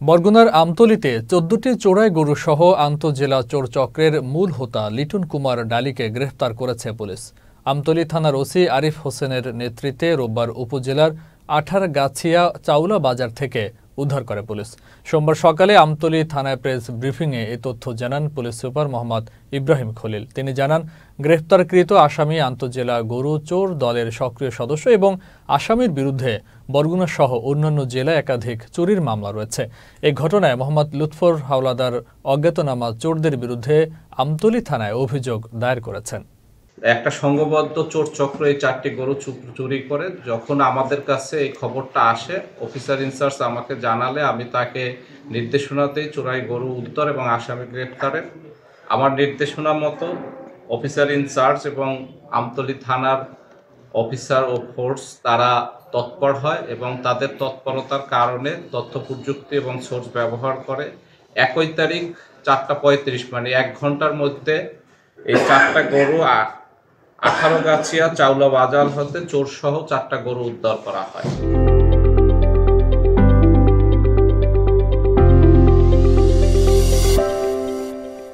বরগুনার আমতলীতে ১৪টি চোরাই গরু সহ আন্তঃজেলা চোর চক্রের মূল হোতা লিটন কুমার ডালিকে গ্রেফতার করেছে পুলিশ। আমতলী থানার ওসি আরিফ হোসেনের নেতৃত্বে রোববার উপজেলার আঠারগাছিয়া চাউলা বাজার থেকে উদ্ধার করে পুলিশ। সোমবার সকালে আমতলী থানায় প্রেস ব্রিফিংয়ে এই তথ্য জানান পুলিশ সুপার মোহাম্মদ ইব্রাহিম খলিল। তিনি জানান, গ্রেফতারকৃত আসামি আন্তঃজেলা গরু চোর দলের সক্রিয় সদস্য এবং আসামির বিরুদ্ধে বরগুনা সহ অন্যান্য জেলায় একাধিক চুরির মামলা রয়েছে। এই ঘটনায় মোহাম্মদ লুৎফর হাওলাদার অজ্ঞাতনামা চোরদের বিরুদ্ধে আমতলী থানায় অভিযোগ দায়ের করেছেন। একটা সংঘবদ্ধ চোর চক্র এই 4টি গরু চুরি করে। যখন আমাদের কাছে এই খবরটা আসে, অফিসার ইনচার্জ আমাকে জানালে আমি তাকে নির্দেশনাতেই চোরাই গরু উদ্ধার এবং আসামি গ্রেফতারের আমার নির্দেশনা মতো অফিসার ইনচার্জ এবং আমতলী থানার অফিসার ও ফোর্স তারা তৎপর হয় এবং তাদের তৎপরতার কারণে তথ্য প্রযুক্তি এবং সোর্স ব্যবহার করে 1 তারিখ 4:35 মানে 1 ঘন্টার মধ্যে এই 4টা গরু আঠারগাছিয়া চাউলা বাজার হতে চোরসহ 4টা গরু উদ্ধার করা হয়।